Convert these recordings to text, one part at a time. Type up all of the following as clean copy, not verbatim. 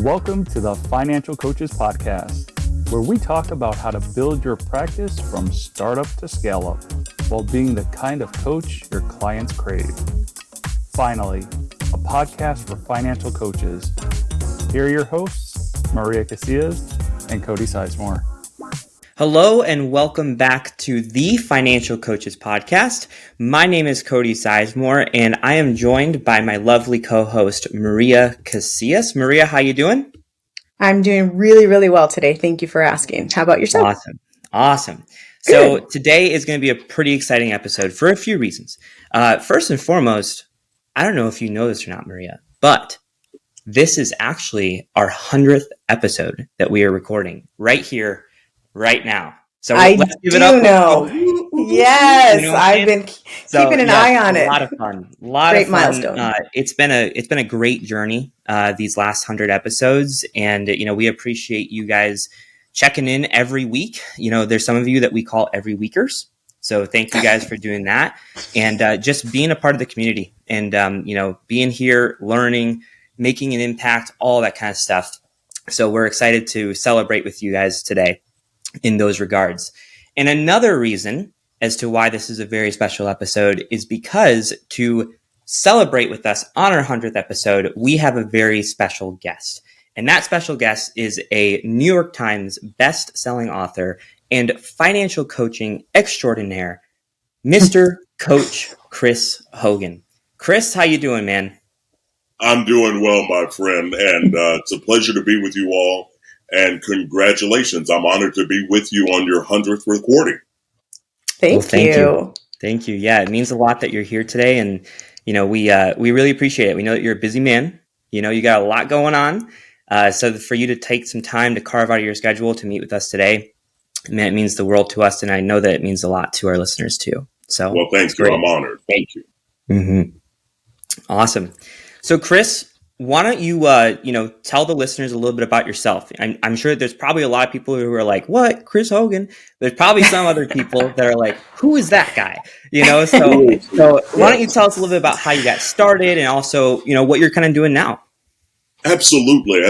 Welcome to the Financial Coaches Podcast, where we talk about how to build your practice from startup to scale up while being the kind of coach your clients crave. Finally, a podcast for financial coaches. Here are your hosts, Maria Casillas and Cody Sizemore. Hello and welcome back to the Financial Coaches Podcast. My name is Cody Sizemore and I am joined by my lovely co-host Maria Casillas. Maria, how you doing? I'm doing really well today. Thank you for asking. How about yourself? Awesome. So today is going to be a pretty exciting episode for a few reasons. First and foremost, I don't know if you know this or not, Maria, but this is actually our 100th episode that we are recording right here, right now. So let's give it up. Yes, I've been keeping an eye on it. A lot of fun. Great milestone. It's been a great journey these last 100 episodes, and we appreciate you guys checking in every week. There's some of you that we call every weekers. So thank you guys for doing that, and just being a part of the community, and being here, learning, making an impact, all that kind of stuff. So we're excited to celebrate with you guys today in those regards. And another reason as to why this is a very special episode is because to celebrate with us on our 100th episode, we have a very special guest. And that special guest is a New York Times best-selling author and financial coaching extraordinaire, Mr. Coach Chris Hogan. Chris, how you doing, man? I'm doing well, my friend, and it's a pleasure to be with you all. And congratulations. I'm honored to be with you on your 100th recording. Thank you. Thank you. Yeah, it means a lot that you're here today. And, we really appreciate it. We know that you're a busy man. You got a lot going on. So for you to take some time to carve out of your schedule to meet with us today, man, it means the world to us. And I know that it means a lot to our listeners too. So, well, thank you. I'm honored. Thank you. Mm-hmm. Awesome. So Chris, why don't you, tell the listeners a little bit about yourself? I'm sure there's probably a lot of people who are like, what, Chris Hogan? There's probably some other people that are like, who is that guy? So why don't you tell us a little bit about how you got started and also, what you're kind of doing now? Absolutely.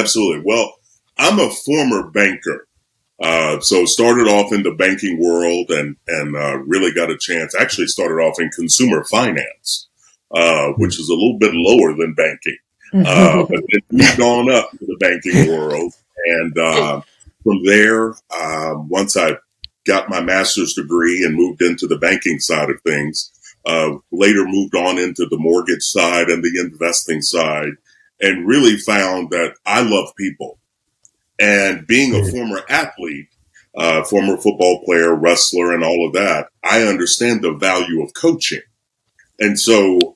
Well, I'm a former banker. So started off in the banking world and really got a chance. Actually started off in consumer finance, which is a little bit lower than banking. But then moved on up to the banking world. And from there, once I got my master's degree and moved into the banking side of things, later moved on into the mortgage side and the investing side, and really found that I love people. And being a former athlete, former football player, wrestler, and all of that, I understand the value of coaching. And so,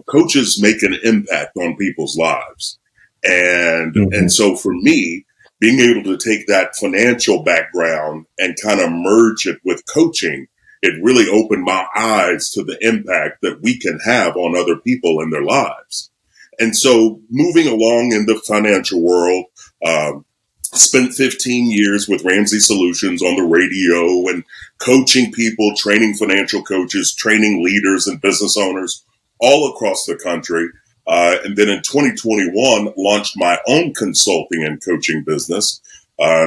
coaches make an impact on people's lives. And so for me, being able to take that financial background and kind of merge it with coaching, it really opened my eyes to the impact that we can have on other people in their lives. And so moving along in the financial world, spent 15 years with Ramsey Solutions on the radio and coaching people, training financial coaches, training leaders and business owners all across the country. And then in 2021, launched my own consulting and coaching business.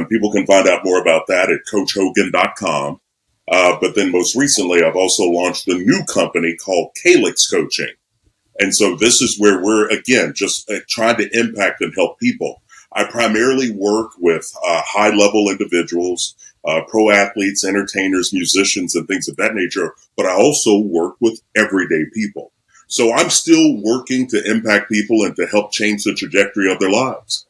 People can find out more about that at coachhogan.com. But then most recently, I've also launched a new company called Calyx Coaching. And so this is where we're, again, just trying to impact and help people. I primarily work with high-level individuals, pro athletes, entertainers, musicians, and things of that nature, but I also work with everyday people. So I'm still working to impact people and to help change the trajectory of their lives.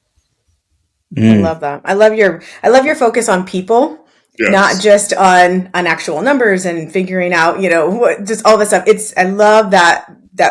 I love that. I love your focus on people. Yes. Not just on actual numbers and figuring out, just all this stuff. I love that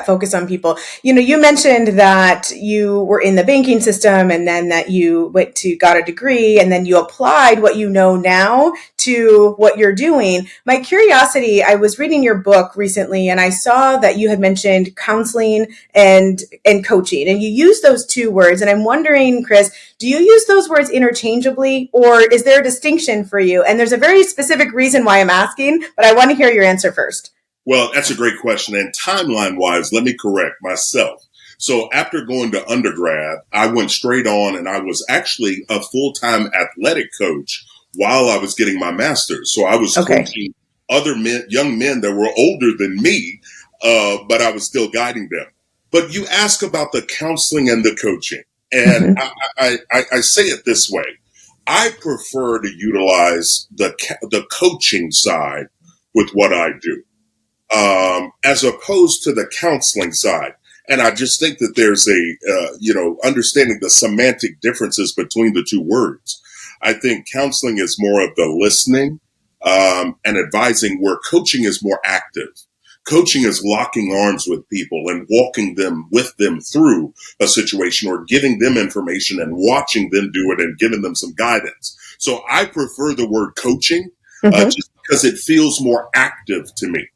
focus on people. You mentioned that you were in the banking system and then that you got a degree and then you applied what you know now to what you're doing. My curiosity, I was reading your book recently and I saw that you had mentioned counseling and coaching, and you use those two words. And I'm wondering, Chris, do you use those words interchangeably or is there a distinction for you? And there's a very specific reason why I'm asking, but I want to hear your answer first. Well, that's a great question. And timeline-wise, let me correct myself. So after going to undergrad, I went straight on, and I was actually a full-time athletic coach while I was getting my master's. So I was coaching other men, young men that were older than me, but I was still guiding them. But you ask about the counseling and the coaching, and I say it this way. I prefer to utilize the coaching side with what I do, as opposed to the counseling side. And I just think that there's understanding the semantic differences between the two words. I think counseling is more of the listening and advising, where coaching is more active. Coaching is locking arms with people and walking with them through a situation, or giving them information and watching them do it and giving them some guidance. So I prefer the word coaching just because it feels more active to me.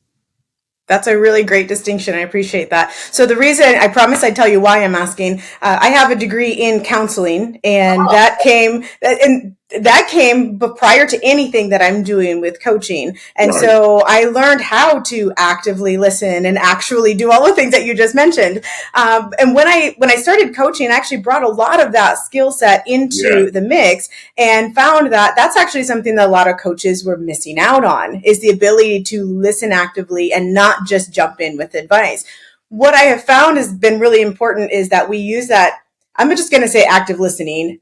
That's a really great distinction. I appreciate that. So the reason, I promise I'd tell you why I'm asking, I have a degree in counseling, and that came prior to anything that I'm doing with coaching. And so I learned how to actively listen and actually do all the things that you just mentioned. And when I started coaching, I actually brought a lot of that skill set into the mix, and found that that's actually something that a lot of coaches were missing out on, is the ability to listen actively and not just jump in with advice. What I have found has been really important is that we use that, I'm just going to say active listening,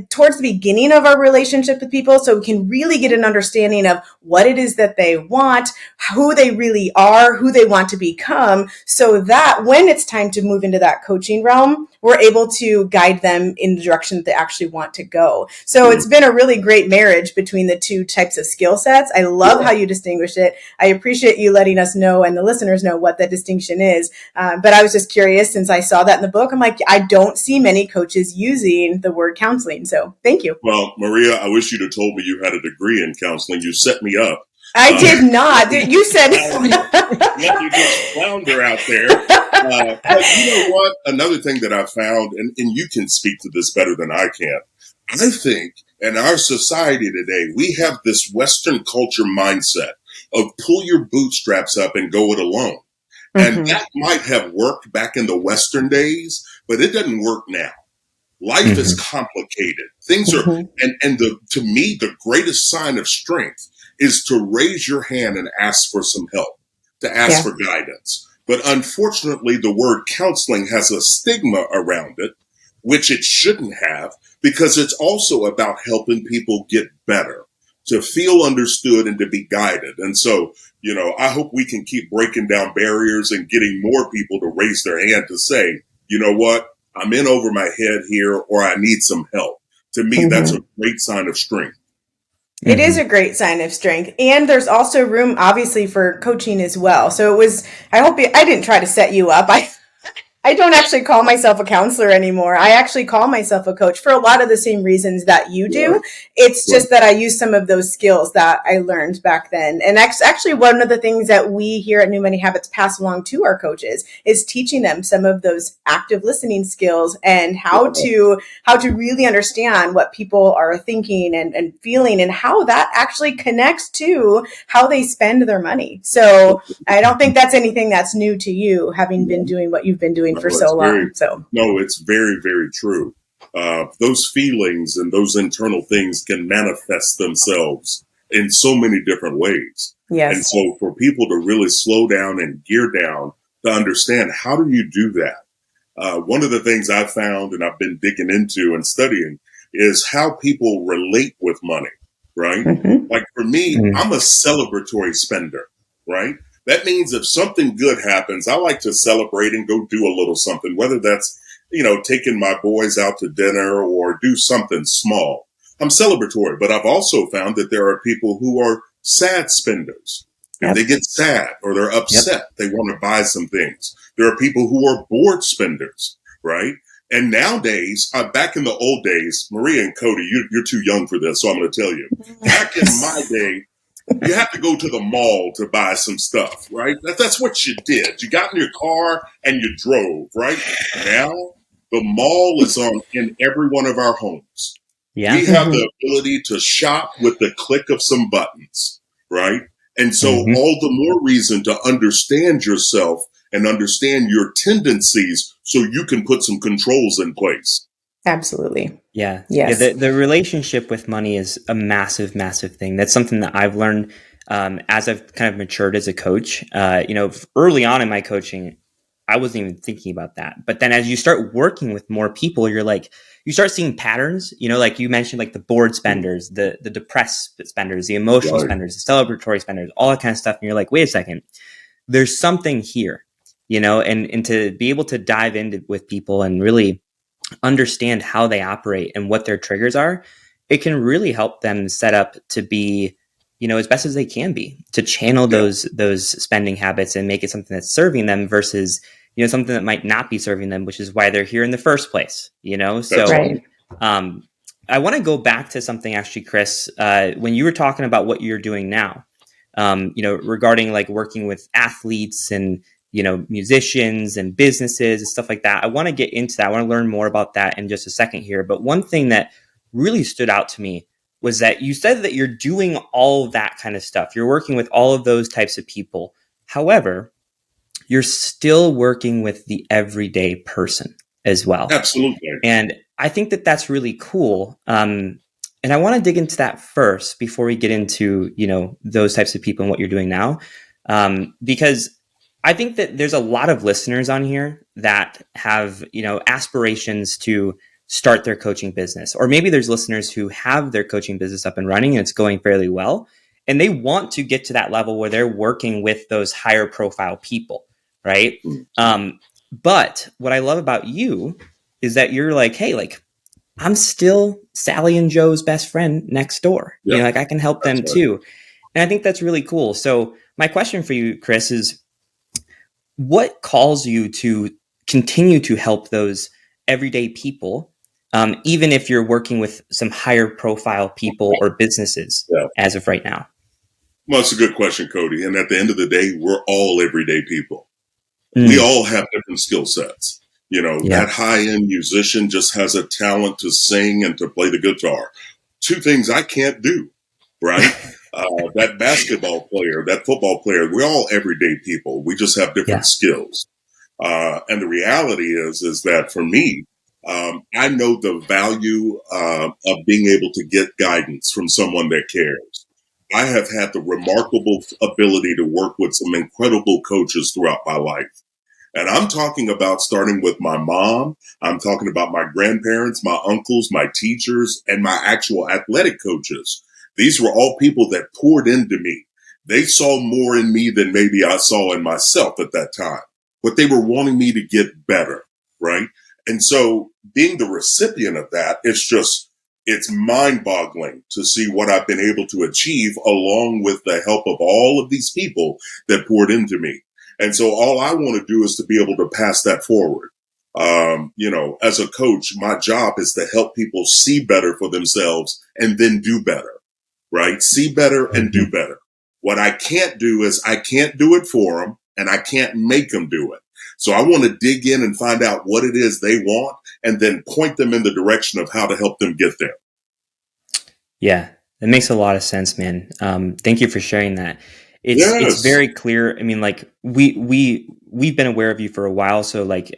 towards the beginning of our relationship with people, so we can really get an understanding of what it is that they want, who they really are, who they want to become, so that when it's time to move into that coaching realm, we're able to guide them in the direction that they actually want to go. So it's been a really great marriage between the two types of skill sets. I love how you distinguish it. I appreciate you letting us know and the listeners know what that distinction is. But I was just curious, since I saw that in the book, I'm like, I don't see many coaches using the word counseling. So thank you. Well, Maria, I wish you'd have told me you had a degree in counseling. You set me up. I did not. You said let you just flounder out there. But you know what? Another thing that I found, and you can speak to this better than I can, I think in our society today, we have this Western culture mindset of pull your bootstraps up and go it alone. And that might have worked back in the Western days, but it doesn't work now. Life is complicated. Things are, to me, the greatest sign of strength is to raise your hand and ask for some help, to ask for guidance. But unfortunately, the word counseling has a stigma around it, which it shouldn't have, because it's also about helping people get better, to feel understood and to be guided. And so, I hope we can keep breaking down barriers and getting more people to raise their hand to say, you know what, I'm in over my head here, or I need some help. To me, that's a great sign of strength. It is a great sign of strength. And there's also room, obviously, for coaching as well. So I didn't try to set you up. I don't actually call myself a counselor anymore. I actually call myself a coach for a lot of the same reasons that you do. It's just that I use some of those skills that I learned back then. And that's actually one of the things that we here at New Money Habits pass along to our coaches, is teaching them some of those active listening skills and how to really understand what people are thinking and feeling, and how that actually connects to how they spend their money. So I don't think that's anything that's new to you, having been doing what you've been doing for so long. No, it's very, very true. Those feelings and those internal things can manifest themselves in so many different ways. Yes. And so for people to really slow down and gear down to understand, how do you do that? One of the things I found, and I've been digging into and studying, is how people relate with money, right? Like for me, I'm a celebratory spender, right? That means if something good happens, I like to celebrate and go do a little something, whether that's, taking my boys out to dinner or do something small. I'm celebratory, but I've also found that there are people who are sad spenders. If they get sad or they're upset, they want to buy some things. There are people who are bored spenders, right? And nowadays, back in the old days, Maria and Cody, you're too young for this, so I'm going to tell you. Back in my day, you have to go to the mall to buy some stuff, right? That's what you did. You got in your car and you drove, right? Now, the mall is in every one of our homes. Yeah. We have the ability to shop with the click of some buttons, right? And so all the more reason to understand yourself and understand your tendencies so you can put some controls in place. Absolutely. Yeah. Yes. Yeah. The relationship with money is a massive, massive thing. That's something that I've learned as I've kind of matured as a coach. Early on in my coaching, I wasn't even thinking about that. But then as you start working with more people, you start seeing patterns, like you mentioned, like the bored spenders, the depressed spenders, the emotional Right. spenders, the celebratory spenders, all that kind of stuff. And you're like, wait a second, there's something here, and to be able to dive into with people and really understand how they operate and what their triggers are, it can really help them set up to be, as best as they can be, to channel those spending habits and make it something that's serving them versus, something that might not be serving them, which is why they're here in the first place, So, Right. I want to go back to something actually, Chris, when you were talking about what you're doing now, regarding like working with athletes and, musicians and businesses and stuff like that. I want to get into that. I want to learn more about that in just a second here. But one thing that really stood out to me was that you said that you're doing all of that kind of stuff. You're working with all of those types of people. However, you're still working with the everyday person as well. Absolutely. And I think that that's really cool. And I want to dig into that first before we get into, those types of people and what you're doing now. Because I think that there's a lot of listeners on here that have, aspirations to start their coaching business, or maybe there's listeners who have their coaching business up and running and it's going fairly well. And they want to get to that level where they're working with those higher profile people. Right. But what I love about you is that you're like, hey, like, I'm still Sally and Joe's best friend next door. Yep. I can help them too. And I think that's really cool. So my question for you, Chris, is what calls you to continue to help those everyday people, even if you're working with some higher profile people or businesses as of right now? Well, it's a good question, Cody. And at the end of the day, we're all everyday people. We all have different skill sets. That high-end musician just has a talent to sing and to play the guitar. Two things I can't do, right? That basketball player, that football player, we're all everyday people. We just have different skills. And the reality is that for me, I know the value of being able to get guidance from someone that cares. I have had the remarkable ability to work with some incredible coaches throughout my life. And I'm talking about starting with my mom. I'm talking about my grandparents, my uncles, my teachers, and my actual athletic coaches. These were all people that poured into me. They saw more in me than maybe I saw in myself at that time, but they were wanting me to get better, right? And so being the recipient of that, it's mind-boggling to see what I've been able to achieve along with the help of all of these people that poured into me. And so all I want to do is to be able to pass that forward. As a coach, my job is to help people see better for themselves and then do better, right? See better and do better. What I can't do is I can't do it for them and I can't make them do it. So I want to dig in and find out what it is they want and then point them in the direction of how to help them get there. Yeah, that makes a lot of sense, man. Thank you for sharing that. It's very clear. I mean, like we've been aware of you for a while. So like,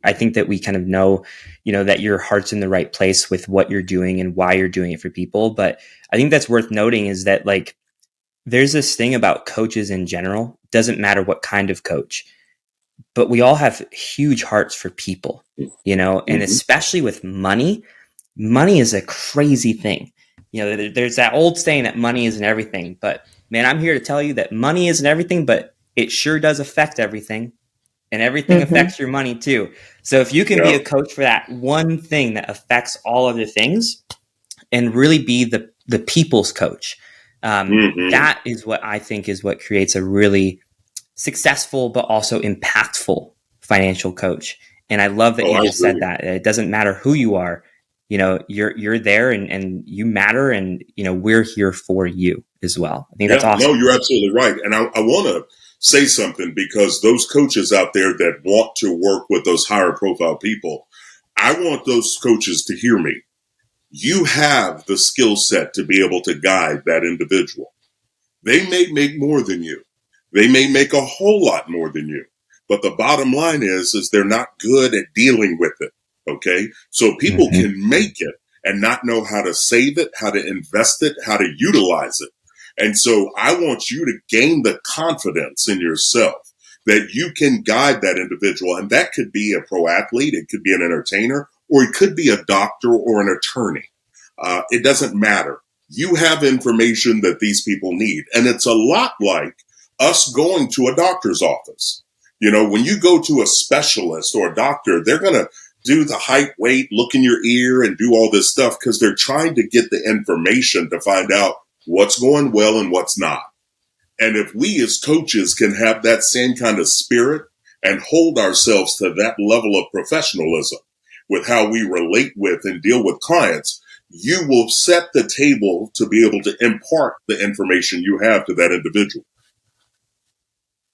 I think that we kind of know, that your heart's in the right place with what you're doing and why you're doing it for people. But I think that's worth noting is that like, there's this thing about coaches in general, doesn't matter what kind of coach, but we all have huge hearts for people, and especially with money is a crazy thing. There's that old saying that money isn't everything, but man, I'm here to tell you that money isn't everything, but it sure does affect everything, and everything affects your money too. So if you can be a coach for that one thing that affects all other things and really be the people's coach, that is what I think is what creates a really successful, but also impactful financial coach. And I love that you just said that. It doesn't matter who you are. You're there and you matter, and we're here for you as well. I think that's awesome. No, you're absolutely right. And I want to say something, because those coaches out there that want to work with those higher profile people, I want those coaches to hear me. You have the skill set to be able to guide that individual. They may make more than you. They may make a whole lot more than you, But the bottom line is they're not good at dealing with it. Okay. So people can make it and not know how to save it, how to invest it, how to utilize it. And so I want you to gain the confidence in yourself that you can guide that individual. And that could be a pro athlete. It could be an entertainer, or it could be a doctor or an attorney. It doesn't matter. You have information that these people need. And it's a lot like us going to a doctor's office. You know, when you go to a specialist or a doctor, they're going to do the height, weight, look in your ear and do all this stuff because they're trying to get the information to find out what's going well and what's not. And if we as coaches can have that same kind of spirit and hold ourselves to that level of professionalism with how we relate with and deal with clients, you will set the table to be able to impart the information you have to that individual.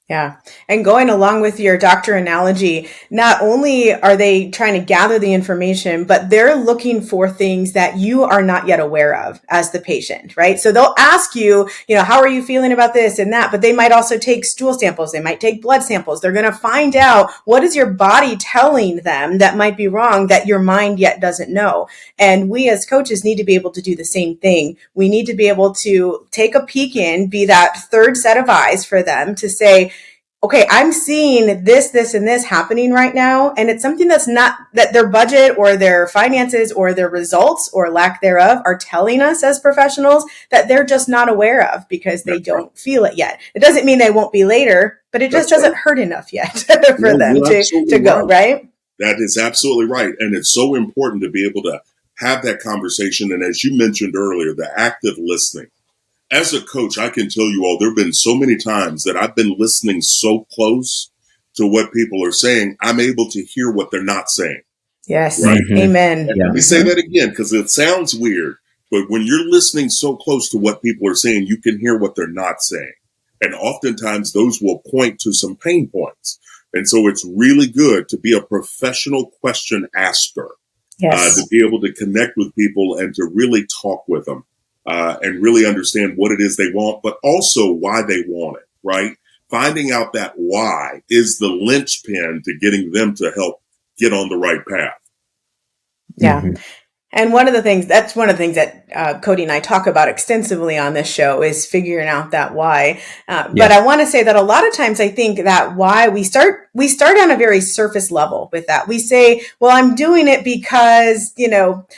Yeah. And going along with your doctor analogy, not only are they trying to gather the information, but they're looking for things that you are not yet aware of as the patient, right? So they'll ask you, how are you feeling about this and that? But they might also take stool samples. They might take blood samples. They're going to find out what is your body telling them that might be wrong that your mind yet doesn't know. And we as coaches need to be able to do the same thing. We need to be able to take a peek in, be that third set of eyes for them to say, okay, I'm seeing this, and this happening right now. And it's something that's not that their budget or their finances or their results or lack thereof are telling us as professionals that they're just not aware of because they don't feel it yet. It doesn't mean they won't be later, but it just doesn't hurt enough yet for them to go, right? That is absolutely right. And it's so important to be able to have that conversation. And as you mentioned earlier, the active listening. As a coach, I can tell you all, there have been so many times that I've been listening so close to what people are saying, I'm able to hear what they're not saying. Yes. Right? Amen. And let me say that again, because it sounds weird, but when you're listening so close to what people are saying, you can hear what they're not saying. And oftentimes those will point to some pain points. And so it's really good to be a professional question asker, to be able to connect with people and to really talk with them. And really understand what it is they want, but also why they want it, right? Finding out that why is the linchpin to getting them to help get on the right path. Yeah. And one of the things that Cody and I talk about extensively on this show is figuring out that why. But I want to say that a lot of times I think that why we start on a very surface level with that. We say, well, I'm doing it because,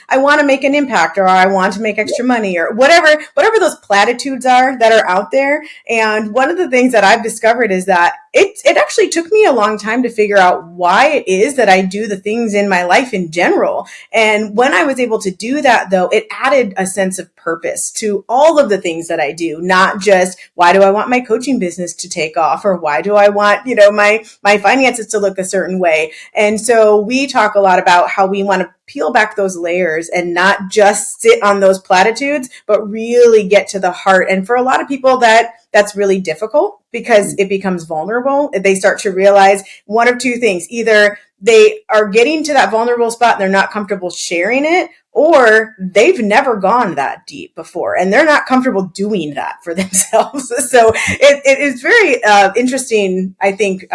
I want to make an impact or I want to make extra money or whatever those platitudes are that are out there. And one of the things that I've discovered is that it actually took me a long time to figure out why it is that I do the things in my life in general. And when I was able to do that, though, it added a sense of purpose to all of the things that I do, not just why do I want my coaching business to take off or why do I want, my finances to look a certain way. And so we talk a lot about how we want to peel back those layers and not just sit on those platitudes, but really get to the heart. And for a lot of people that's really difficult because it becomes vulnerable. They start to realize one of two things. Either they are getting to that vulnerable spot and they're not comfortable sharing it, or they've never gone that deep before and they're not comfortable doing that for themselves. So it is very interesting, I think,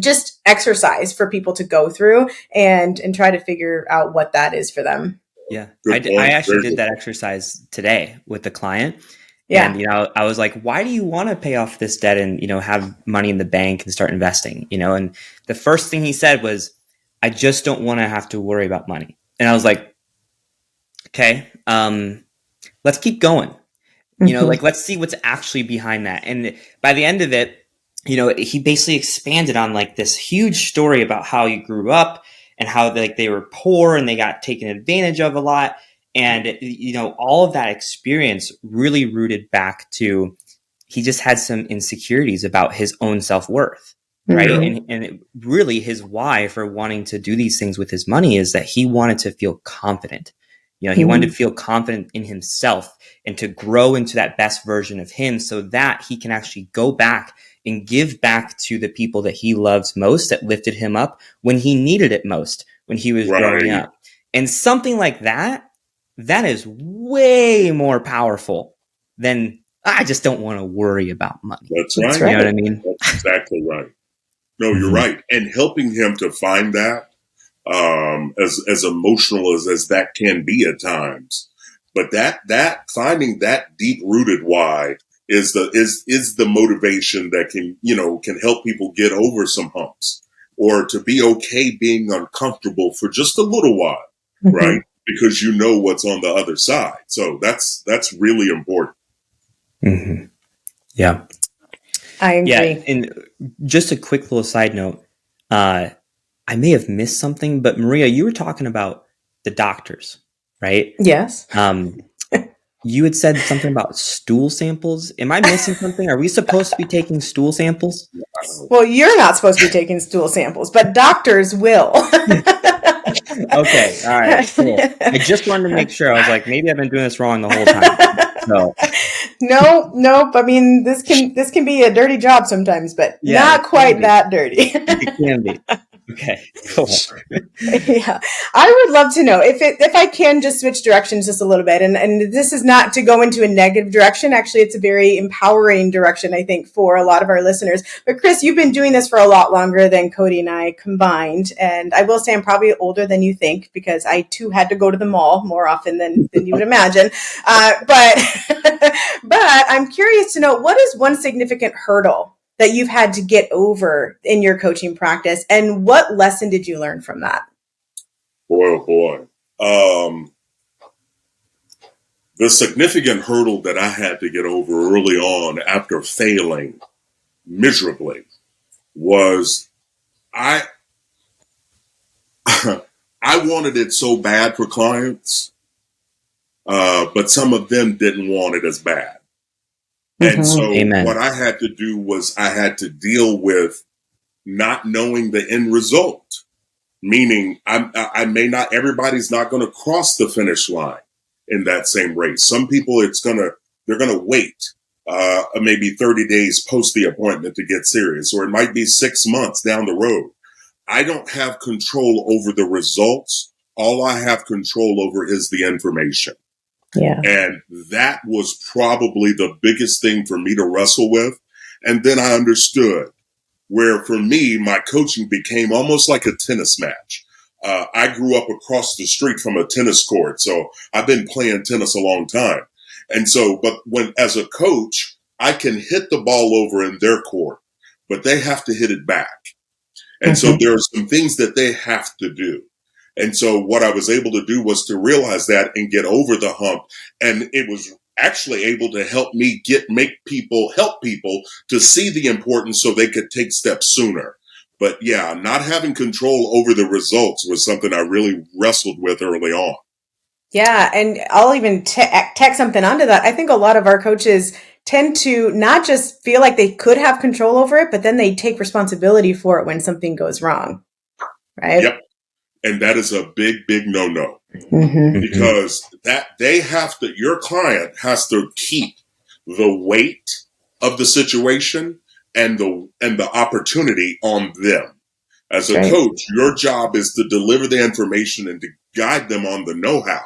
just exercise for people to go through and try to figure out what that is for them. Yeah. I actually did that exercise today with the client. Yeah. And, I was like, why do you want to pay off this debt and, have money in the bank and start investing, and the first thing he said was, I just don't want to have to worry about money. And I was like, okay, let's keep going. Let's see what's actually behind that. And by the end of it, he basically expanded on this huge story about how he grew up and how they were poor and they got taken advantage of a lot. And, all of that experience really rooted back to, he just had some insecurities about his own self-worth, right? Mm-hmm. And really his why for wanting to do these things with his money is that he wanted to feel confident. He wanted to feel confident in himself and to grow into that best version of him so that he can actually go back and give back to the people that he loves most, that lifted him up when he needed it most, when he was growing up. And something like that is way more powerful than, I just don't want to worry about money. That's right. You know what I mean? That's exactly right. No, you're right. And helping him to find that, as emotional as that can be at times. But that finding that deep rooted why is the motivation that can help people get over some humps, or to be okay being uncomfortable for just a little while, right? Because you know what's on the other side. So that's really important. Mm-hmm. Yeah. I agree. Yeah. And just a quick little side note, I may have missed something, but Maria, you were talking about the doctors, right? Yes. You had said something about stool samples. Am I missing something? Are we supposed to be taking stool samples? Well, you're not supposed to be taking stool samples, but doctors will. Okay. All right. Cool. I just wanted to make sure. I was like, maybe I've been doing this wrong the whole time. Nope. I mean, this can be a dirty job sometimes, but not quite that dirty. It can be. Okay, cool. Yeah, I would love to know if I can just switch directions just a little bit, and this is not to go into a negative direction. Actually, it's a very empowering direction, I think, for a lot of our listeners. But Chris, you've been doing this for a lot longer than Cody and I combined, and I will say I'm probably older than you think, because I too had to go to the mall more often than you would imagine. But I'm curious to know, what is one significant hurdle that you've had to get over in your coaching practice, and what lesson did you learn from that? Boy, oh boy. The significant hurdle that I had to get over early on after failing miserably was I wanted it so bad for clients, but some of them didn't want it as bad. And so what I had to do was I had to deal with not knowing the end result, meaning I may not, everybody's not going to cross the finish line in that same race. Some people, they're going to wait maybe 30 days post the appointment to get serious, or it might be 6 months down the road. I don't have control over the results. All I have control over is the information. Yeah. And that was probably the biggest thing for me to wrestle with. And then I understood where, for me, my coaching became almost like a tennis match. I grew up across the street from a tennis court, so I've been playing tennis a long time. And so, but as a coach, I can hit the ball over in their court, but they have to hit it back. And so there are some things that they have to do. And so what I was able to do was to realize that and get over the hump. And it was actually able to help me help people to see the importance so they could take steps sooner. But yeah, not having control over the results was something I really wrestled with early on. Yeah. And I'll even tack something onto that. I think a lot of our coaches tend to not just feel like they could have control over it, but then they take responsibility for it when something goes wrong. Right? Yep. And that is a big, big no-no, because your client has to keep the weight of the situation and the opportunity on them. As a coach, your job is to deliver the information and to guide them on the know-how.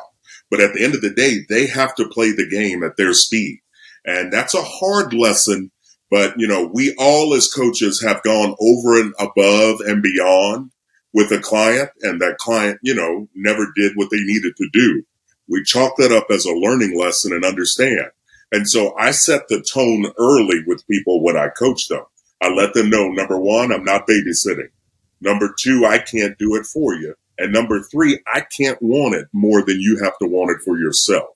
But at the end of the day, they have to play the game at their speed. And that's a hard lesson. But, we all as coaches have gone over and above and beyond with a client, and that client, never did what they needed to do. We chalk that up as a learning lesson and understand. And so I set the tone early with people when I coach them. I let them know, number one, I'm not babysitting. Number two, I can't do it for you. And number three, I can't want it more than you have to want it for yourself.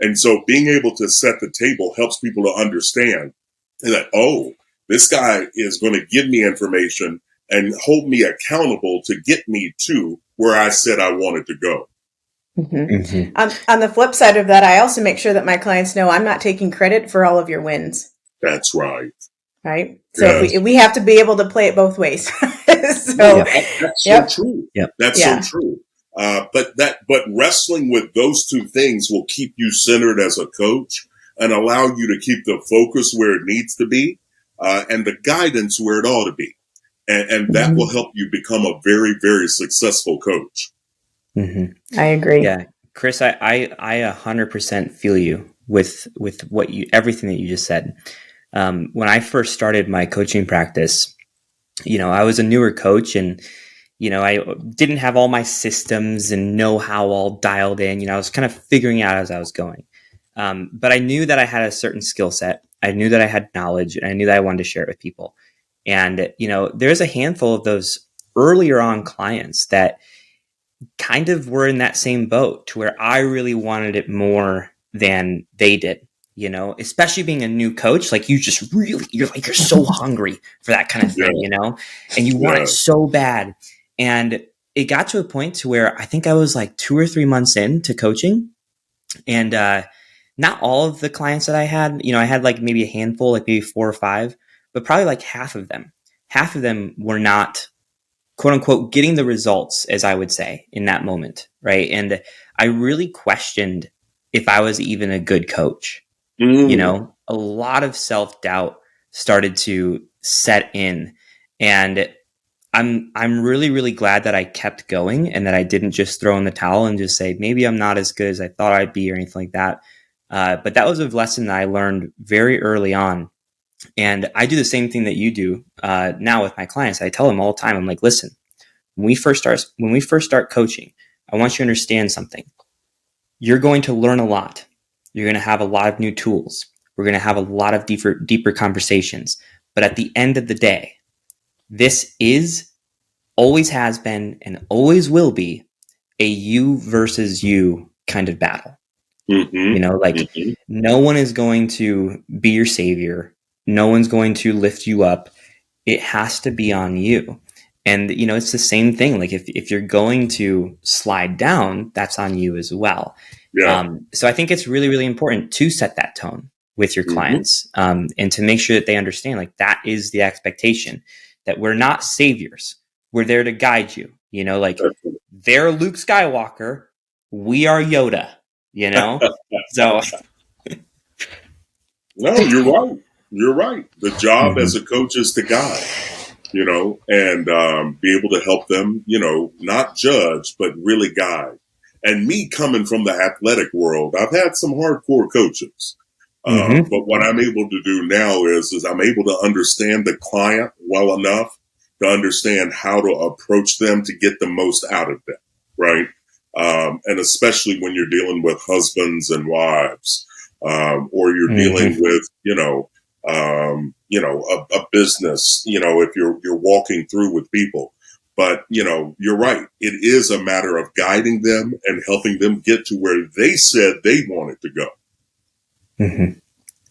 And so being able to set the table helps people to understand that, this guy is going to give me information and hold me accountable to get me to where I said I wanted to go. On the flip side of that, I also make sure that my clients know I'm not taking credit for all of your wins. That's right. Right. So if we have to be able to play it both ways. That's so true. Yep. That's so true. But wrestling with those two things will keep you centered as a coach and allow you to keep the focus where it needs to be, and the guidance where it ought to be. And that will help you become a very, very successful coach. I agree. Yeah. Chris, I 100% feel you with everything that you just said. When I first started my coaching practice, I was a newer coach, and I didn't have all my systems and know-how all dialed in. I was kind of figuring out as I was going. But I knew that I had a certain skill set. I knew that I had knowledge, and I knew that I wanted to share it with people. And, there's a handful of those earlier on clients that kind of were in that same boat, to where I really wanted it more than they did. Especially being a new coach, like you're so hungry for that kind of thing, and you want it so bad. And it got to a point to where I think I was like 2 or 3 months into coaching, and not all of the clients that I had, I had like maybe a handful, like maybe 4 or 5, but probably like half of them were not, quote unquote, getting the results, as I would say, in that moment. Right. And I really questioned if I was even a good coach. A lot of self-doubt started to set in, and I'm really, really glad that I kept going and that I didn't just throw in the towel and just say, maybe I'm not as good as I thought I'd be or anything like that. But that was a lesson that I learned very early on. And I do the same thing that you do now with my clients. I tell them all the time, I'm like, listen, when we first start coaching, I want you to understand something. You're going to learn a lot. You're going to have a lot of new tools. We're going to have a lot of deeper conversations. But at the end of the day, this always has been, and always will be a you versus you kind of battle. No one is going to be your savior. No one's going to lift you up. It has to be on you. And, it's the same thing. Like if you're going to slide down, that's on you as well. Yeah. So I think it's really, really important to set that tone with your clients, and to make sure that they understand, like, that is the expectation, that we're not saviors. We're there to guide you, they're Luke Skywalker. We are Yoda, so. No, you're right. You're right. The job as a coach is to guide, and be able to help them, not judge, but really guide. And me coming from the athletic world, I've had some hardcore coaches. But what I'm able to do now is I'm able to understand the client well enough to understand how to approach them to get the most out of them, right? And especially when you're dealing with husbands and wives, or you're dealing with, a business, if you're walking through with people. But, you're right. It is a matter of guiding them and helping them get to where they said they wanted to go.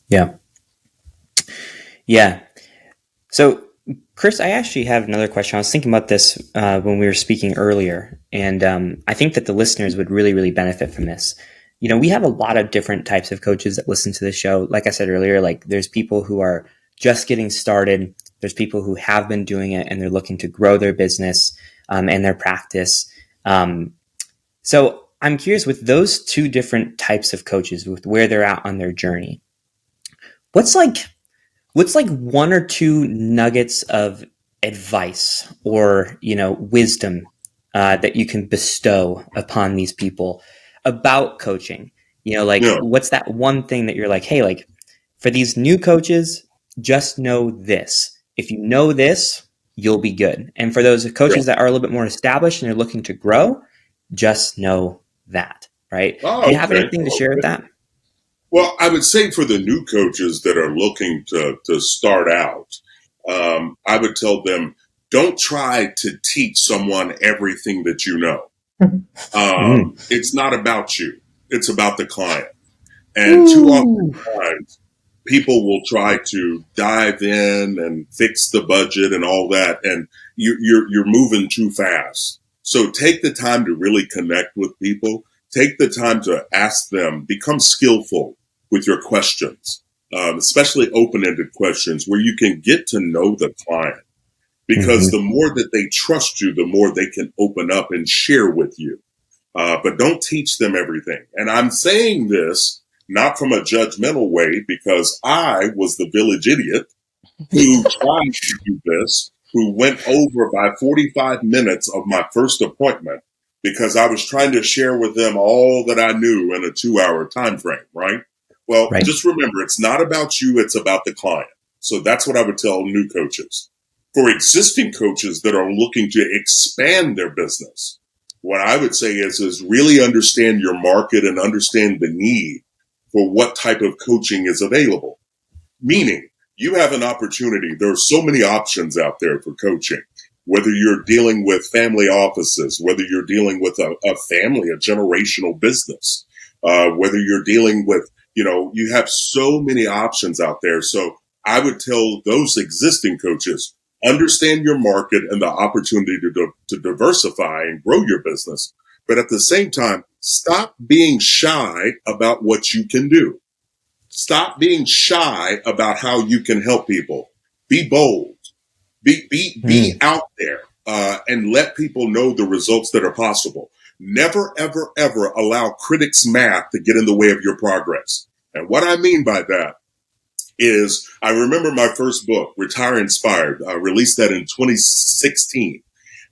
Yeah. Yeah. So, Chris, I actually have another question. I was thinking about this when we were speaking earlier, and I think that the listeners would really, really benefit from this. We have a lot of different types of coaches that listen to the show. Like I said earlier, like there's people who are just getting started. There's people who have been doing it and they're looking to grow their business and their practice. So I'm curious, with those two different types of coaches, with where they're at on their journey, what's like 1 or 2 nuggets of advice or, wisdom that you can bestow upon these people about coaching? What's that one thing that you're like, hey, like, for these new coaches, just know this. If you know this, you'll be good. And for those coaches that are a little bit more established and they're looking to grow, just know that, right? Do you have anything to share with that? Well, I would say for the new coaches that are looking to start out, I would tell them, don't try to teach someone everything that you know. It's not about you. It's about the client. And too often times, people will try to dive in and fix the budget and all that, and you're moving too fast. So take the time to really connect with people. Take the time to ask them, become skillful with your questions, especially open-ended questions where you can get to know the client. Because the more that they trust you, the more they can open up and share with you. But don't teach them everything. And I'm saying this not from a judgmental way, because I was the village idiot who tried to do this, who went over by 45 minutes of my first appointment because I was trying to share with them all that I knew in a 2-hour time frame, right? Well, just remember, it's not about you, it's about the client. So that's what I would tell new coaches. For existing coaches that are looking to expand their business, what I would say is really understand your market and understand the need for what type of coaching is available. Meaning, you have an opportunity. There are so many options out there for coaching, whether you're dealing with family offices, whether you're dealing with a family, a generational business, whether you're dealing with, you have so many options out there. So I would tell those existing coaches, understand your market and the opportunity to diversify and grow your business. But at the same time, stop being shy about what you can do. Stop being shy about how you can help people. Be bold. Be out there and let people know the results that are possible. Never, ever, ever allow critics' math to get in the way of your progress. And what I mean by that is, I remember my first book, Retire Inspired. I released that in 2016.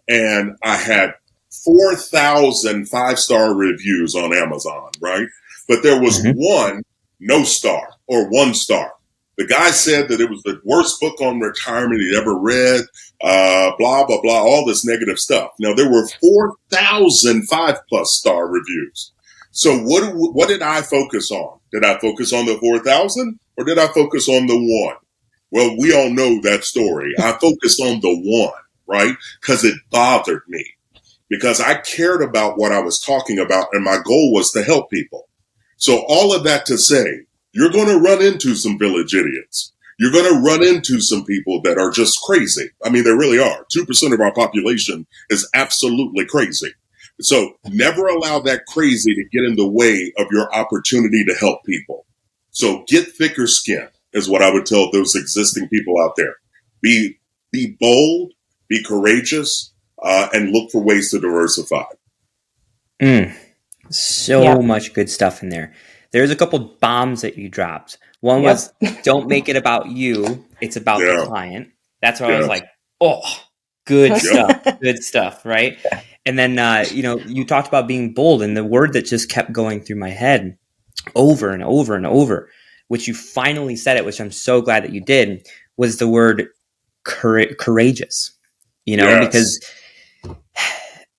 And I had 4,000 5-star reviews on Amazon, right? But there was one no star or 1 star. The guy said that it was the worst book on retirement he'd ever read, blah, blah, blah, all this negative stuff. Now, there were 4,000 5+ star reviews. So what did I focus on? Did I focus on the 4,000 or did I focus on the 1? Well, we all know that story. I focused on the 1, right? Because it bothered me. Because I cared about what I was talking about and my goal was to help people. So all of that to say, you're going to run into some village idiots. You're going to run into some people that are just crazy. I mean, they really are. 2% of our population is absolutely crazy. So never allow that crazy to get in the way of your opportunity to help people. So get thicker skin is what I would tell those existing people out there. Be bold, be courageous, and look for ways to diversify. So much good stuff in there. There's a couple bombs that you dropped. One was, don't make it about you. It's about the client. That's where I was like, oh, good stuff. Good stuff. Right. And then, you talked about being bold, and the word that just kept going through my head over and over and over, which you finally said it, which I'm so glad that you did, was the word courageous, because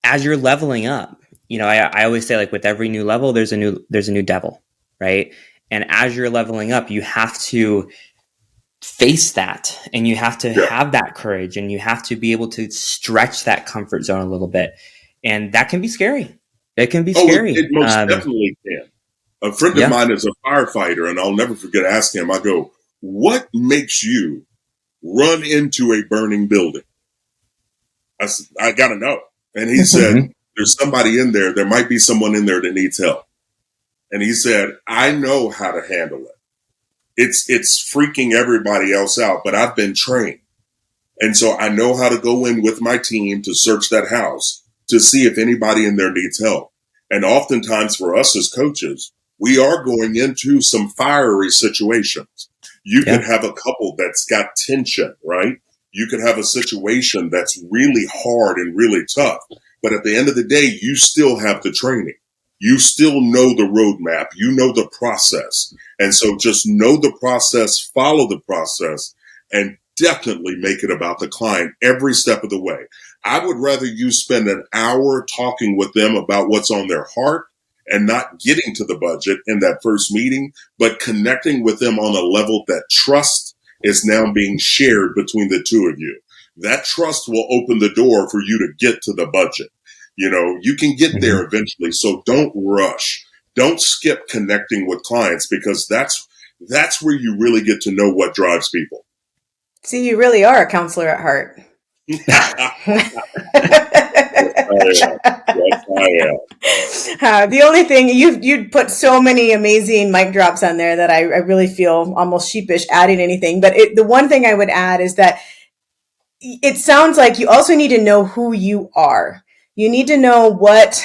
as you're leveling up, I always say, like, with every new level, there's a new devil, right? And as you're leveling up, you have to face that, and you have to have that courage, and you have to be able to stretch that comfort zone a little bit. And that can be scary. It can be scary. It most definitely can. A friend of mine is a firefighter, and I'll never forget asking him, I go, what makes you run into a burning building? I said, I got to know. And he said, there's somebody in there. There might be someone in there that needs help. And he said, I know how to handle it. It's freaking everybody else out, but I've been trained. And so I know how to go in with my team to search that house to see if anybody in there needs help. And oftentimes for us as coaches, we are going into some fiery situations. You could have a couple that's got tension, right? You could have a situation that's really hard and really tough. But at the end of the day, you still have the training. You still know the roadmap. You know the process. And so just know the process, follow the process, and definitely make it about the client every step of the way. I would rather you spend an hour talking with them about what's on their heart and not getting to the budget in that first meeting, but connecting with them on a level that trust is now being shared between the two of you. That trust will open the door for you to get to the budget. You can get there eventually. So don't rush. Don't skip connecting with clients, because that's where you really get to know what drives people. See, you really are a counselor at heart. Yes, I am. The only thing you put so many amazing mic drops on there that I really feel almost sheepish adding anything. But the one thing I would add is that it sounds like you also need to know who you are. You need to know what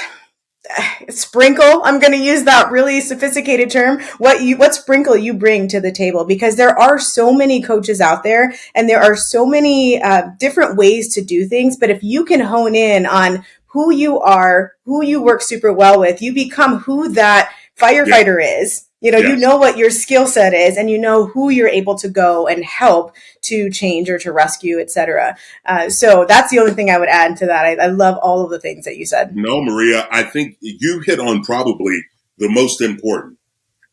sprinkle, I'm going to use that really sophisticated term, what sprinkle you bring to the table, because there are so many coaches out there and there are so many different ways to do things. But if you can hone in on who you are, who you work super well with, you become who that firefighter is. You know what your skill set is, and you know who you're able to go and help to change or to rescue, etc. So that's the only thing I would add to that. I love all of the things that you said. No, Maria, I think you hit on probably the most important.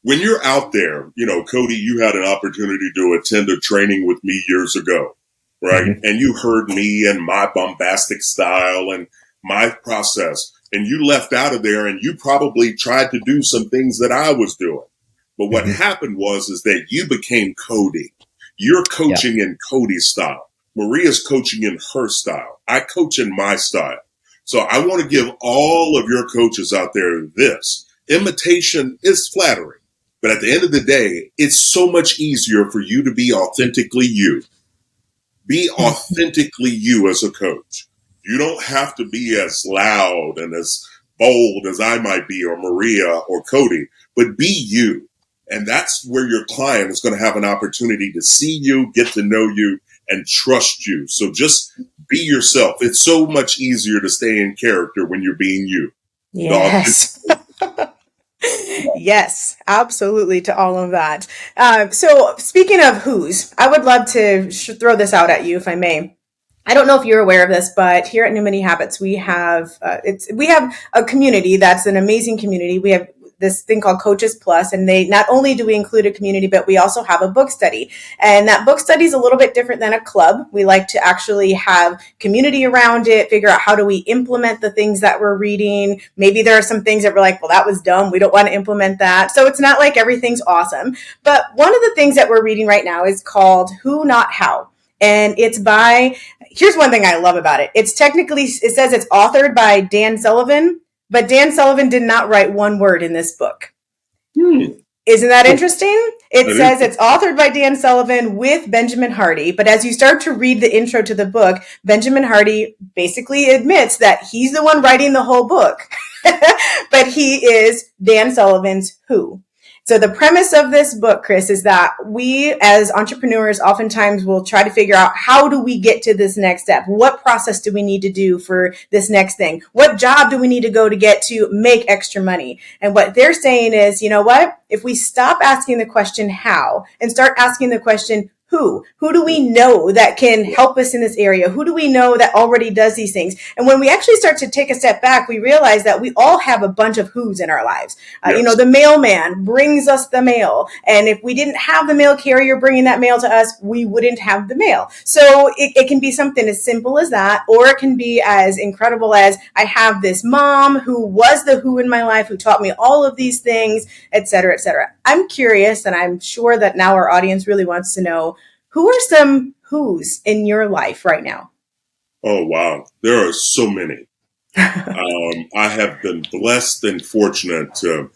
When you're out there, Cody, you had an opportunity to attend a training with me years ago, right? Mm-hmm. And you heard me and my bombastic style and my process, and you left out of there and you probably tried to do some things that I was doing. But what happened is that you became Cody. You're coaching in Cody's style. Maria's coaching in her style. I coach in my style. So I want to give all of your coaches out there this. Imitation is flattering. But at the end of the day, it's so much easier for you to be authentically you. Be authentically you as a coach. You don't have to be as loud and as bold as I might be, or Maria or Cody, but be you. And that's where your client is going to have an opportunity to see you, get to know you, and trust you. So just be yourself. It's so much easier to stay in character when you're being you. Yes. Yes, absolutely to all of that. So speaking of who's, I would love to throw this out at you, if I may. I don't know if you're aware of this, but here at New Money Habits, we have a community that's an amazing community. We have this thing called Coaches Plus, and they not only do we include a community, but we also have a book study. And that book study is a little bit different than a club. We like to actually have community around it, figure out how do we implement the things that we're reading. Maybe there are some things that we're like, well, that was dumb. We don't want to implement that. So it's not like everything's awesome. But one of the things that we're reading right now is called Who, Not How. And it's here's one thing I love about it. It says it's authored by Dan Sullivan, but Dan Sullivan did not write one word in this book. Isn't that interesting? It says it's authored by Dan Sullivan with Benjamin Hardy. But as you start to read the intro to the book, Benjamin Hardy basically admits that he's the one writing the whole book. But he is Dan Sullivan's who. So the premise of this book, Chris, is that we as entrepreneurs oftentimes will try to figure out, how do we get to this next step? What process do we need to do for this next thing? What job do we need to go to get to make extra money? And what they're saying is, you know what? If we stop asking the question how and start asking the question who do we know that can help us in this area? Who do we know that already does these things? And when we actually start to take a step back, we realize that we all have a bunch of who's in our lives. Yes. The mailman brings us the mail. And if we didn't have the mail carrier bringing that mail to us, we wouldn't have the mail. So it can be something as simple as that, or it can be as incredible as, I have this mom who was the who in my life, who taught me all of these things, et cetera, et cetera. I'm curious, and I'm sure that now our audience really wants to know, who are some who's in your life right now? Oh, wow. There are so many. I have been blessed and fortunate to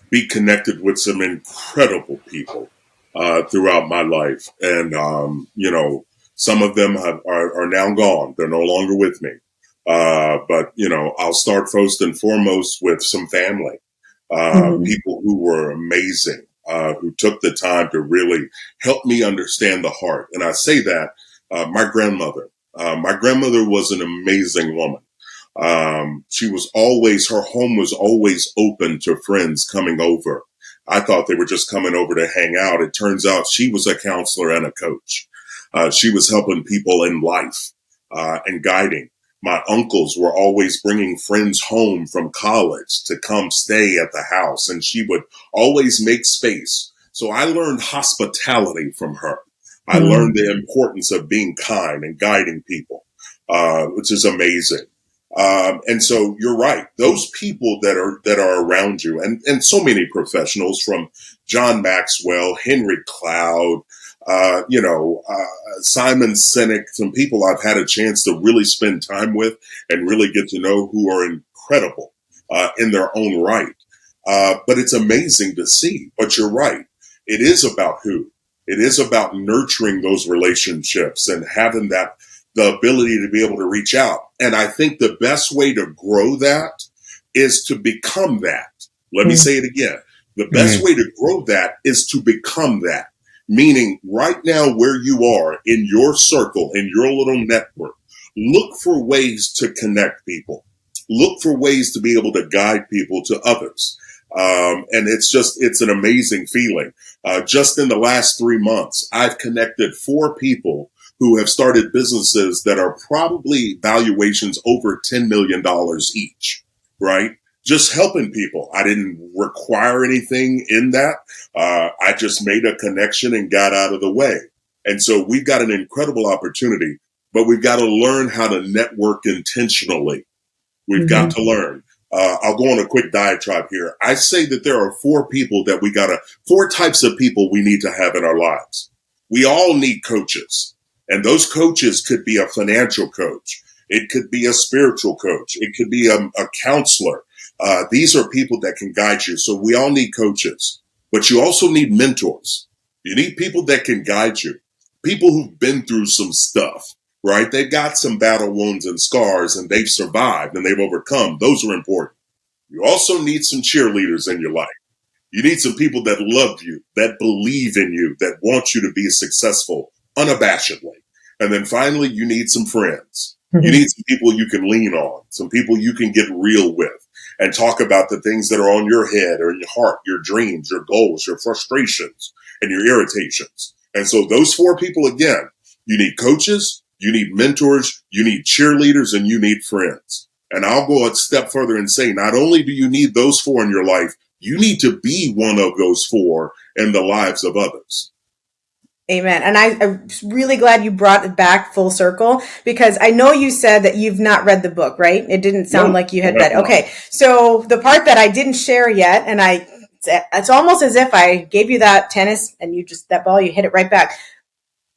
be connected with some incredible people throughout my life. And, some of them are now gone. They're no longer with me. But I'll start first and foremost with some family, people who were amazing. Who took the time to really help me understand the heart. And I say that, my grandmother was an amazing woman. Her home was always open to friends coming over. I thought they were just coming over to hang out. It turns out she was a counselor and a coach. She was helping people in life, and guiding. My uncles were always bringing friends home from college to come stay at the house, and she would always make space. So I learned hospitality from her. I learned the importance of being kind and guiding people, which is amazing. And so you're right. Those people that are around you, and so many professionals, from John Maxwell, Henry Cloud, Simon Sinek, some people I've had a chance to really spend time with and really get to know, who are incredible in their own right. But it's amazing to see. But you're right. It is about who. It is about nurturing those relationships and having the ability to be able to reach out. And I think the best way to grow that is to become that. Let me say it again. The best way to grow that is to become that. Meaning, right now where you are in your circle, in your little network, look for ways to connect people. Look for ways to be able to guide people to others. And it's an amazing feeling. Just in the last 3 months, I've connected 4 people who have started businesses that are probably valuations over $10 million each, right? Just helping people. I didn't require anything in that. I just made a connection and got out of the way. And so we've got an incredible opportunity, but we've got to learn how to network intentionally. We've got to learn. I'll go on a quick diatribe here. I say that there are 4 types of people we need to have in our lives. We all need coaches, and those coaches could be a financial coach. It could be a spiritual coach. It could be a counselor. These are people that can guide you. So we all need coaches, but you also need mentors. You need people that can guide you, people who've been through some stuff, right? They've got some battle wounds and scars, and they've survived and they've overcome. Those are important. You also need some cheerleaders in your life. You need some people that love you, that believe in you, that want you to be successful unabashedly. And then finally, you need some friends. You need some people you can lean on, some people you can get real with and talk about the things that are on your head or in your heart, your dreams, your goals, your frustrations, and your irritations. And so those 4 people, again, you need coaches, you need mentors, you need cheerleaders, and you need friends. And I'll go a step further and say, not only do you need those 4 in your life, you need to be one of those 4 in the lives of others. Amen. And I'm really glad you brought it back full circle, because I know you said that you've not read the book, right? It didn't sound like you had read. Okay. So the part that I didn't share yet, and it's almost as if I gave you that tennis and that ball, you hit it right back,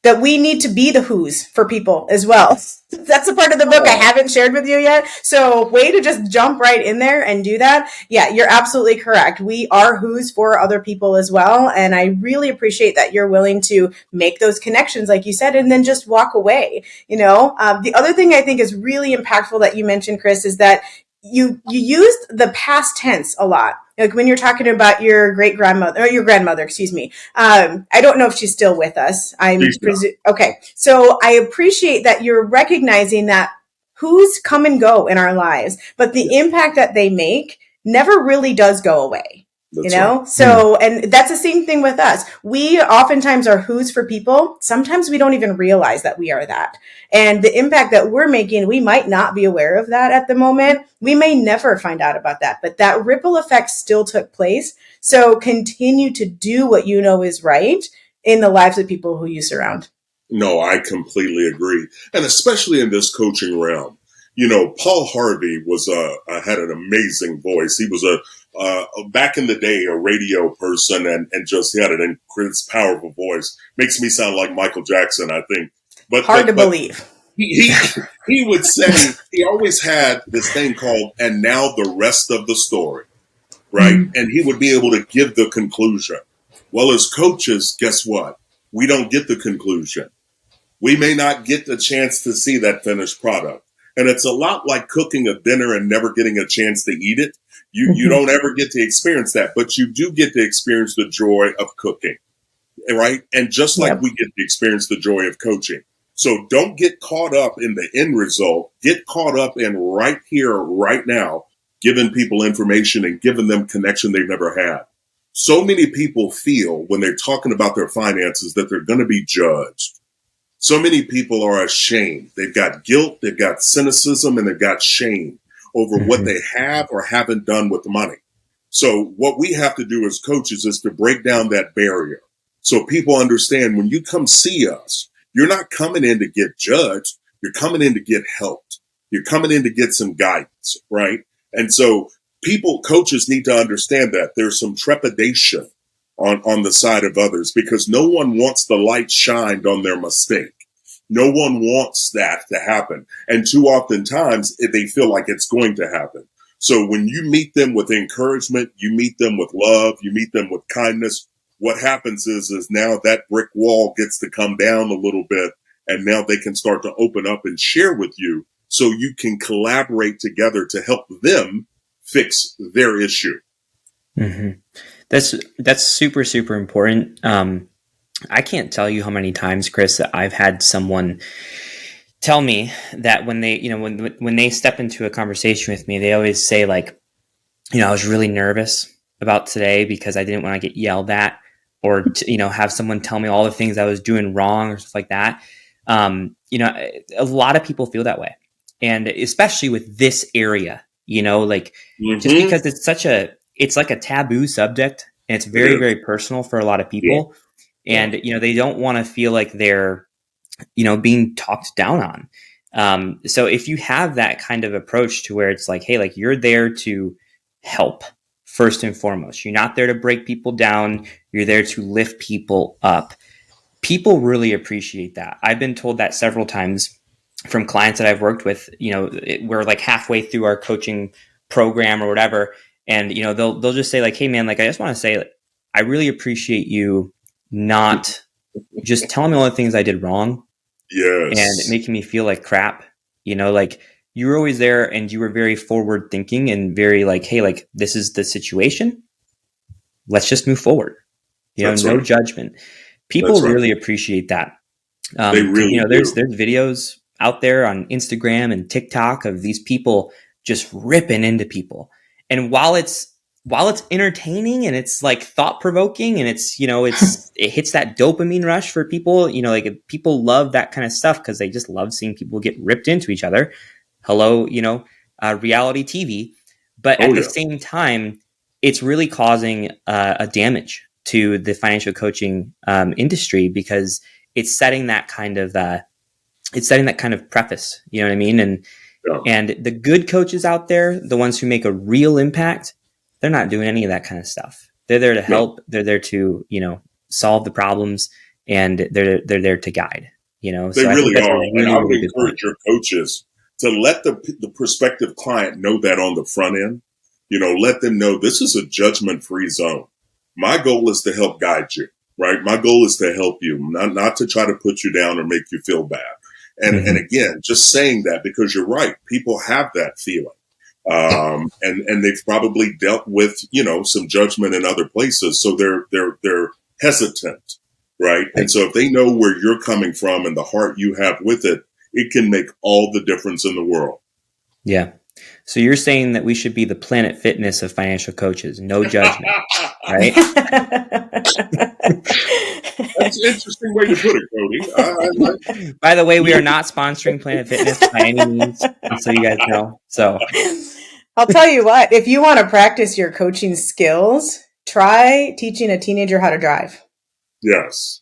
that we need to be the who's for people as well. That's a part of the book I haven't shared with you yet. So way to just jump right in there and do that. Yeah, you're absolutely correct. We are who's for other people as well. And I really appreciate that you're willing to make those connections, like you said, and then just walk away. The other thing I think is really impactful that you mentioned, Chris, is that you used the past tense a lot. Like when you're talking about your great grandmother or your grandmother, excuse me. I don't know if she's still with us. Okay. So I appreciate that you're recognizing that who's come and go in our lives, but the impact that they make never really does go away. That's right. So, and that's the same thing with us. We oftentimes are who's for people. Sometimes we don't even realize that we are that. And the impact that we're making, we might not be aware of that at the moment. We may never find out about that, but that ripple effect still took place. So continue to do what you know is right in the lives of people who you surround. No, I completely agree. And especially in this coaching realm, Paul Harvey had an amazing voice. He was back in the day, a radio person and just he had an incredible, powerful voice. Makes me sound like Michael Jackson, I think. But hard to believe. He would say, he always had this thing called, and now the rest of the story, right? Mm-hmm. And he would be able to give the conclusion. Well, as coaches, guess what? We don't get the conclusion. We may not get the chance to see that finished product. And it's a lot like cooking a dinner and never getting a chance to eat it. You don't ever get to experience that, but you do get to experience the joy of cooking, right? And just like we get to experience the joy of coaching. So don't get caught up in the end result. Get caught up in right here, right now, giving people information and giving them connection they've never had. So many people feel when they're talking about their finances that they're going to be judged. So many people are ashamed. They've got guilt, they've got cynicism, and they've got shame over what they have or haven't done with the money. So what we have to do as coaches is to break down that barrier. So people understand when you come see us, you're not coming in to get judged. You're coming in to get helped. You're coming in to get some guidance, right? And so coaches need to understand that there's some trepidation on the side of others because no one wants the light shined on their mistake. No one wants that to happen. And too often times they feel like it's going to happen. So when you meet them with encouragement, you meet them with love, you meet them with kindness, what happens is now that brick wall gets to come down a little bit and now they can start to open up and share with you so you can collaborate together to help them fix their issue. Mm-hmm. That's super, super important. I can't tell you how many times, Chris, that I've had someone tell me that when they, when they step into a conversation with me, they always say like, I was really nervous about today because I didn't want to get yelled at or have someone tell me all the things I was doing wrong or stuff like that. A lot of people feel that way, and especially with this area, just because it's like a taboo subject, and it's very, very personal for a lot of people. Yeah. And, they don't want to feel like they're, being talked down on. So if you have that kind of approach to where it's like, hey, like you're there to help first and foremost, you're not there to break people down. You're there to lift people up. People really appreciate that. I've been told that several times from clients that I've worked with. We're like halfway through our coaching program or whatever. And, they'll just say like, hey man, like, I just want to say, like, I really appreciate you not just telling me all the things I did wrong. Yes. And making me feel like crap, like you were always there and you were very forward thinking and very like, hey, like this is the situation. Let's just move forward. No judgment. People really appreciate that. They really there's videos out there on Instagram and TikTok of these people just ripping into people. And while it's entertaining and it's like thought provoking and it's, it hits that dopamine rush for people, like people love that kind of stuff because they just love seeing people get ripped into each other. Hello, reality TV. But at the same time, it's really causing a damage to the financial coaching industry because it's setting that kind of preface, you know what I mean? And the good coaches out there, the ones who make a real impact, they're not doing any of that kind of stuff. They're there to help. They're there to, solve the problems, and they're there to guide, They So really are. Really, and I would really encourage your coaches to let the prospective client know that on the front end. Let them know this is a judgment-free zone. My goal is to help guide you, right? My goal is to help you, not to try to put you down or make you feel bad. And again, just saying that because you're right, people have that feeling. And they've probably dealt with, some judgment in other places. So they're hesitant, right? And so if they know where you're coming from and the heart you have with it, it can make all the difference in the world. Yeah. So you're saying that we should be the Planet Fitness of financial coaches, no judgment, right? That's an interesting way to put it, Cody. By the way, we are not sponsoring Planet Fitness by any means, so you guys know. So I'll tell you what, if you want to practice your coaching skills, try teaching a teenager how to drive. Yes.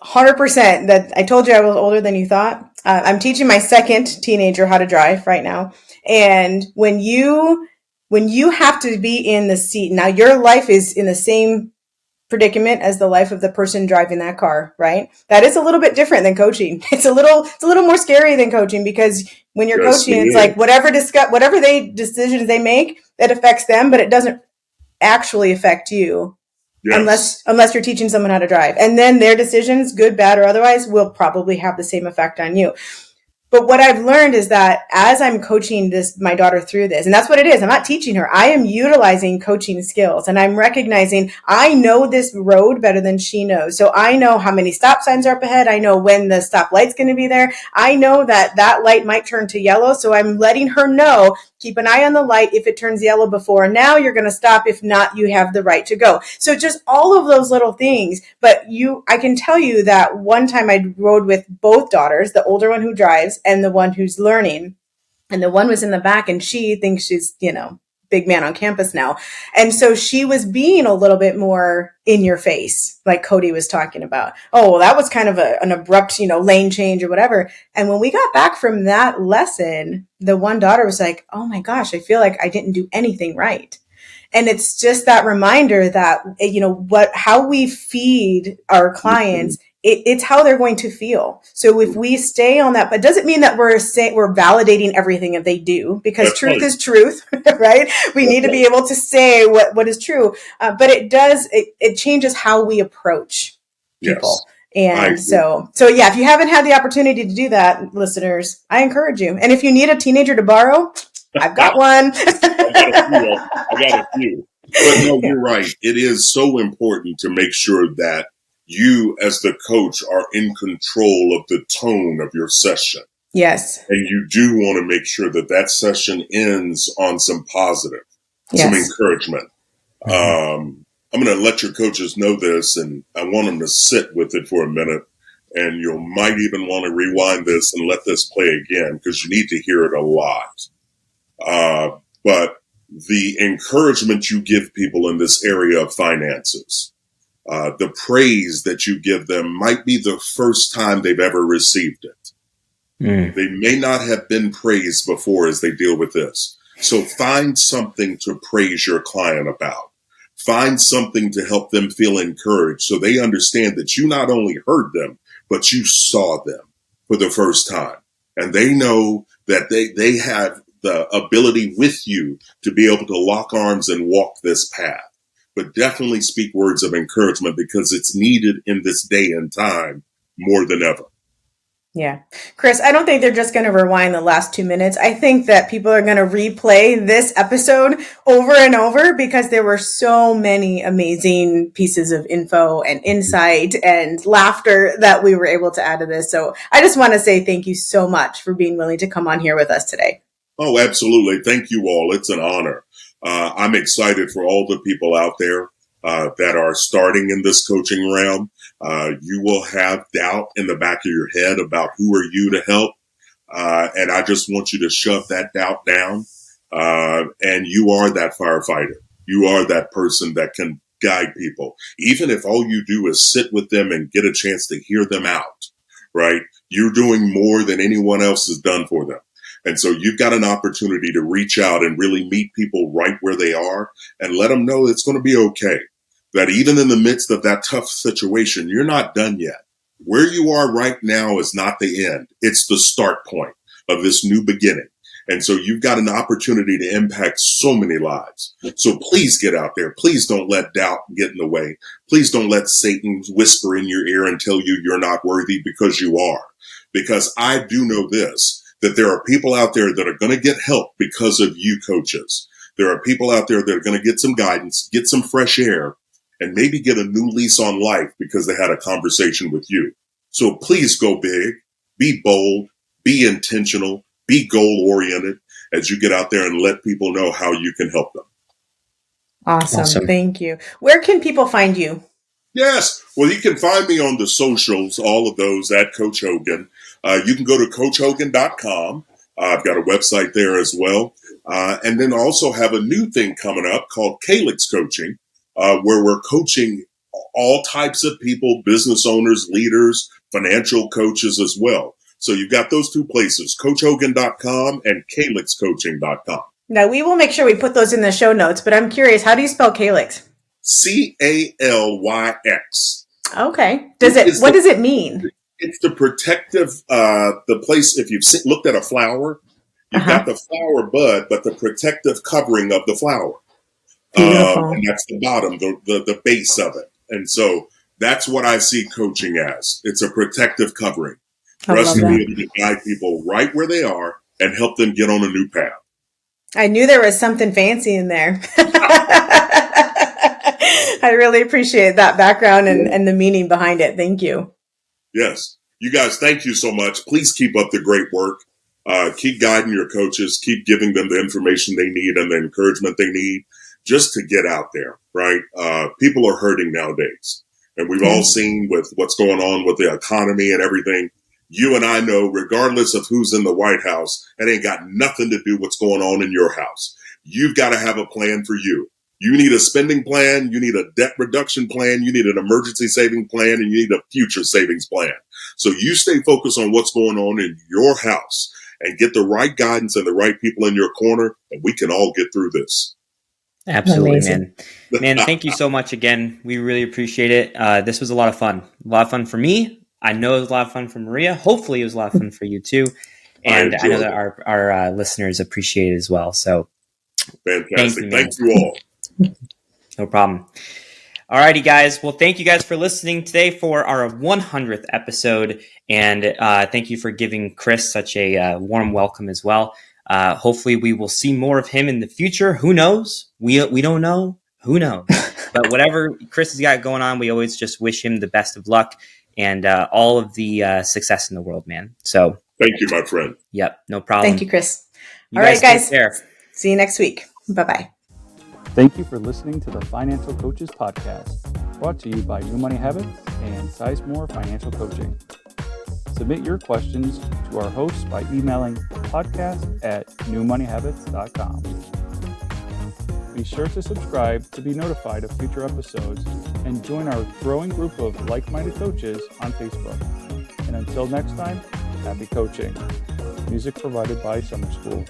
100%. That I told you I was older than you thought. I'm teaching my second teenager how to drive right now. And when you have to be in the seat, now your life is in the same predicament as the life of the person driving that car, right? That is a little bit different than coaching. It's a little more scary than coaching because when you're coaching, it's like whatever decisions they make, that affects them, but it doesn't actually affect you. Yes. Unless you're teaching someone how to drive. And then their decisions, good, bad, or otherwise, will probably have the same effect on you. But what I've learned is that as I'm coaching my daughter through this, and that's what it is, I'm not teaching her. I am utilizing coaching skills, and I'm recognizing I know this road better than she knows. So I know how many stop signs are up ahead. I know when the stop light's going to be there. I know that light might turn to yellow. So I'm letting her know, keep an eye on the light. If it turns yellow before now, you're going to stop. If not, you have the right to go. So just all of those little things. But I can tell you that one time I rode with both daughters, the older one who drives and the one who's learning. And the one was in the back and she thinks she's, big man on campus now. And so she was being a little bit more in your face, like Cody was talking about. Oh, well, that was kind of an abrupt, lane change or whatever. And when we got back from that lesson, the one daughter was like, oh my gosh, I feel like I didn't do anything right. And it's just that reminder that, how we feed our clients, it's how they're going to feel. So if we stay on that, but it doesn't mean that we're validating everything that they do, because That's truth right. is truth, right? We need to be able to say what is true. But it changes how we approach people. Yes. And so yeah, if you haven't had the opportunity to do that, listeners, I encourage you. And if you need a teenager to borrow, I've got one. I got a few. But no, you're right. It is so important to make sure that you as the coach are in control of the tone of your session. Yes. And you do want to make sure that session ends on some positive, some encouragement. I'm going to let your coaches know this, and I want them to sit with it for a minute. And you might even want to rewind this and let this play again, because you need to hear it a lot. But the encouragement you give people in this area of finances, the praise that you give them might be the first time they've ever received it. They may not have been praised before as they deal with this. So find something to praise your client about. Find something to help them feel encouraged so they understand that you not only heard them, but you saw them for the first time. And they know that they have the ability with you to be able to lock arms and walk this path. But definitely speak words of encouragement, because it's needed in this day and time more than ever. Yeah. Chris, I don't think they're just going to rewind the last 2 minutes. I think that people are going to replay this episode over and over, because there were so many amazing pieces of info and insight and laughter that we were able to add to this. So I just want to say thank you so much for being willing to come on here with us today. Oh, absolutely. Thank you all. It's an honor. I'm excited for all the people out there that are starting in this coaching realm. You will have doubt in the back of your head about who are you to help. And I just want you to shove that doubt down. And you are that firefighter. You are that person that can guide people. Even if all you do is sit with them and get a chance to hear them out, right? You're doing more than anyone else has done for them. And so you've got an opportunity to reach out and really meet people right where they are and let them know it's going to be okay. That even in the midst of that tough situation, you're not done yet. Where you are right now is not the end. It's the start point of this new beginning. And so you've got an opportunity to impact so many lives. So please get out there. Please don't let doubt get in the way. Please don't let Satan whisper in your ear and tell you you're not worthy, because you are. Because I do know this, that there are people out there that are going to get help because of you coaches. There are people out there that are going to get some guidance, get some fresh air, and maybe get a new lease on life because they had a conversation with you. So please go big, be bold, be intentional, be goal-oriented as you get out there and let people know how you can help them. Awesome. Thank you. Where can people find you? Yes. Well, you can find me on the socials, all of those at Coach Hogan. You can go to coachhogan.com. I've got a website there as well. And then also have a new thing coming up called Calyx Coaching, where we're coaching all types of people, business owners, leaders, financial coaches as well. So you've got those two places, coachhogan.com and calyxcoaching.com. Now, we will make sure we put those in the show notes, but I'm curious, how do you spell Calyx? Calyx. Okay. What does it mean? It's the protective, the place, if you've looked at a flower, you've got the flower bud, but the protective covering of the flower. And that's the bottom, the base of it. And so that's what I see coaching as. It's a protective covering for us to be able to guide people right where they are and help them get on a new path. I knew there was something fancy in there. I really appreciate that background and the meaning behind it. Thank you. Yes. You guys, thank you so much. Please keep up the great work. Keep guiding your coaches. Keep giving them the information they need and the encouragement they need just to get out there, right? People are hurting nowadays. And we've all seen with what's going on with the economy and everything. You and I know, regardless of who's in the White House, it ain't got nothing to do what's going on in your house. You've got to have a plan for you. You need a spending plan. You need a debt reduction plan. You need an emergency saving plan, and you need a future savings plan. So you stay focused on what's going on in your house and get the right guidance and the right people in your corner, and we can all get through this. Absolutely, Amazing. Man, thank you so much again. We really appreciate it. This was a lot of fun. A lot of fun for me. I know it was a lot of fun for Maria. Hopefully it was a lot of fun for you too. And I know that our listeners appreciate it as well. So fantastic. Thank you all. No problem. Alrighty, guys. Well, thank you guys for listening today for our 100th episode. And thank you for giving Chris such a warm welcome as well. Hopefully we will see more of him in the future. Who knows? We don't know. Who knows? But whatever Chris has got going on, we always just wish him the best of luck and all of the success in the world, man. So thank you, my friend. Yep, no problem. Thank you, Chris. All right, guys. See you next week. Bye-bye. Thank you for listening to the Financial Coaches Podcast, brought to you by New Money Habits and Sizemore Financial Coaching. Submit your questions to our hosts by emailing podcast@newmoneyhabits.com. Be sure to subscribe to be notified of future episodes and join our growing group of like-minded coaches on Facebook. And until next time, happy coaching. Music provided by Summer School.